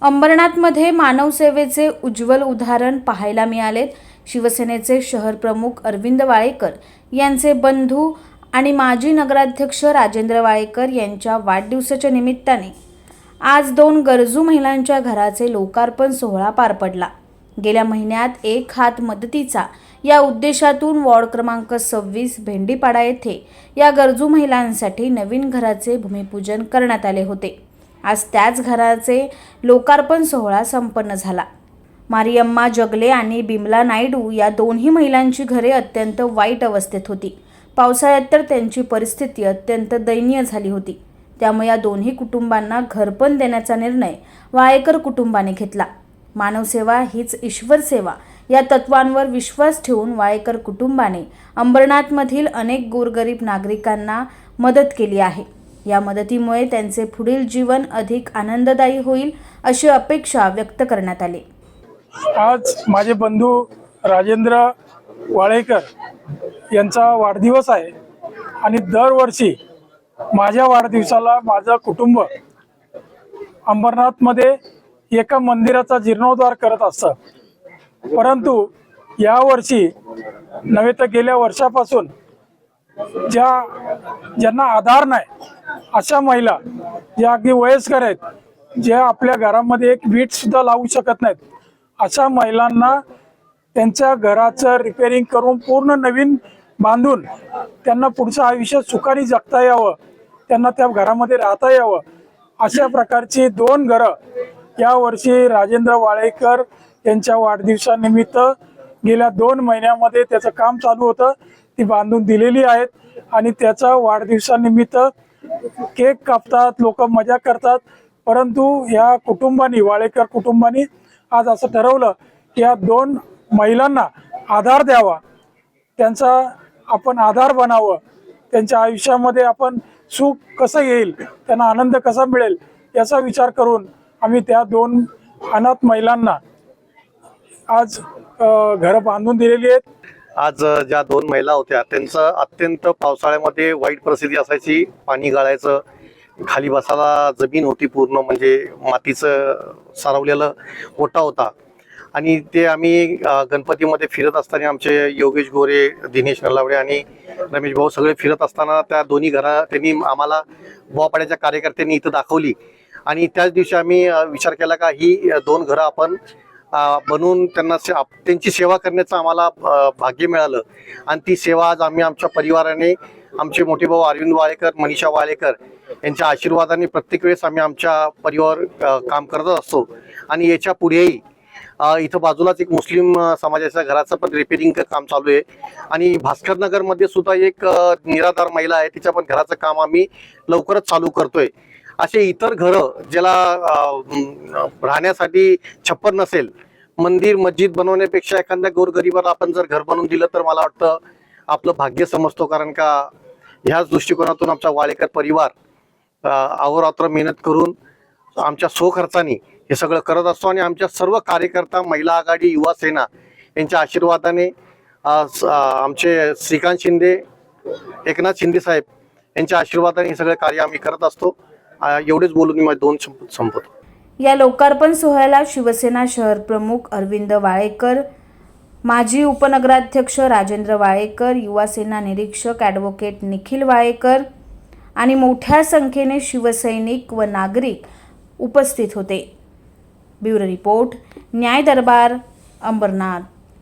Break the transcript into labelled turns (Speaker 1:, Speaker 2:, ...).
Speaker 1: अंबरनाथमध्ये मानवसेवेचे उज्ज्वल उदाहरण पाहायला मिळाले। शिवसेनेचे शहर प्रमुख अरविंद वाळेकर यांचे बंधू आणि माजी नगराध्यक्ष राजेंद्र वाळेकर यांच्या वाढदिवसाच्या निमित्ताने आज 2 गरजू महिलांच्या घराचे लोकार्पण सोहळा पार पडला। गेल्या महिन्यात एक हात मदतीचा या उद्देशातून वॉर्ड क्रमांक 26 भेंडीपाडा येथे या गरजू महिलांसाठी नवीन घराचे भूमिपूजन करण्यात आले होते। आज त्याच घराचे लोकार्पण सोहळा संपन्न झाला। मारियम्मा जगले आणि बिमला नायडू या दोन्ही महिलांची घरे अत्यंत वाईट अवस्थेत होती। पावसाळ्यात तर त्यांची परिस्थिती अत्यंत दयनीय झाली होती। त्यामुळे या दोन्ही कुटुंबांना घरपण देण्याचा निर्णय वाळेकर कुटुंबाने घेतला। मानवसेवा हीच ईश्वर सेवा या तत्वांवर विश्वास ठेवून वाळेकर कुटुंबाने अंबरनाथमधील अनेक गोरगरीब नागरिकांना मदत केली आहे। या मदतीमुळे त्यांचे पुढील जीवन अधिक आनंददायी होईल अशी अपेक्षा व्यक्त करण्यात आली।
Speaker 2: आज माझे बंधू राजेंद्र वाळेकर यांचा वाढदिवस आहे आणि दरवर्षी माझ्या वाढदिवसाला माझं कुटुंब अंबरनाथमध्ये एका मंदिराचा जीर्णोद्धार करत असतं। परंतु यावर्षी नव्हे तर गेल्या वर्षापासून ज्यांना आधार नाही अशा महिला ज्या अगदी वयस्कर आहेत, ज्या आपल्या घरामध्ये एक वीट सुद्धा लावू शकत नाहीत, अशा महिलांना त्यांच्या घराचं रिपेअरिंग करून पूर्ण नवीन बांधून त्यांना पुढचं आयुष्य सुखाने जगता यावं, त्यांना त्या घरामध्ये राहता यावं, अशा प्रकारची 2 घरं यावर्षी राजेंद्र वाळेकर यांच्या वाढदिवसानिमित्त गेल्या 2 महिन्यामध्ये त्याचं काम चालू होतं, ती बांधून दिलेली आहेत। आणि त्याचा वाढदिवसानिमित्त केक कापतात, लोक मजा करतात। परंतु या कुटुंबानी, वाळेकर कुटुंबानी आज असं ठरवलं की या 2 महिलांना आधार द्यावा, त्यांचा आपण आधार बनावं, त्यांच्या आयुष्यामध्ये आपण सुख कसं येईल, त्यांना आनंद कसा मिळेल याचा विचार करून आम्ही त्या 2 अनाथ महिलांना आज घरं बांधून दिलेली आहेत।
Speaker 3: आज ज्या 2 महिला होत्या त्यांचं अत्यंत पावसाळ्यामध्ये वाईट परिस्थिती असायची, पाणी गाळायचं, खाली बसायला जमीन होती, पूर्ण म्हणजे मातीचं सारवलेलं ओटा होता। आणि ते आम्ही गणपतीमध्ये फिरत असताना आमचे योगेश गोरे, दिनेश नलावडे आणि रमेश भाऊ सगळे फिरत असताना त्या दोन्ही घरा त्यांनी आम्हाला बोवापाड्याच्या कार्यकर्त्यांनी इथं दाखवली। आणि त्याच दिवशी आम्ही विचार केला का ही 2 घरं आपण बनवून त्यांची सेवा करण्याचं आम्हाला भाग्य मिळालं। आणि ती सेवा आज आम्ही आमच्या परिवाराने, आमचे मोठे भाऊ अरविंद वाळेकर, मनीषा वाळेकर यांच्या आशीर्वादाने प्रत्येक वेळेस आम्ही आमच्या परिवार काम करत असतो। आणि याच्या पुढेही इथं बाजूलाच एक मुस्लिम समाजाच्या घराचं पण रिपेअरिंग काम चालू आहे। आणि भास्करनगरमध्ये सुद्धा एक निराधार महिला आहे, तिच्या पण घराचं काम आम्ही लवकरच चालू करतोय। असे इतर घरं ज्याला राहण्यासाठी छप्पर नसेल, मंदिर मस्जिद बनवण्यापेक्षा एखाद्या गोरगरिबाला आपण जर घर बनवून दिलं तर मला वाटतं आपलं भाग्य समजतो। कारण का ह्याच दृष्टिकोनातून आमचा वाळेकर परिवार अहोरात्र मेहनत करून आमच्या स्वखर्चाने हे सगळं करत असतो। आणि आमच्या सर्व कार्यकर्ता, महिला आघाडी, युवा सेना यांच्या आशीर्वादाने आमचे श्रीकांत शिंदे, एकनाथ शिंदे साहेब यांच्या आशीर्वादाने हे सगळे कार्य आम्ही करत असतो। एवढेच बोलून मी माझे 2 शब्द संपवतो।
Speaker 1: या लोकार्पण सोहळ्याला शिवसेना शहर प्रमुख अरविंद वाळेकर, माजी उपनगराध्यक्ष राजेंद्र वाळेकर, युवा सेना निरीक्षक ॲडव्होकेट निखिल वाळेकर आणि मोठ्या संख्येने शिवसैनिक व नागरिक उपस्थित होते। ब्युरो रिपोर्ट, न्याय दरबार, अंबरनाथ।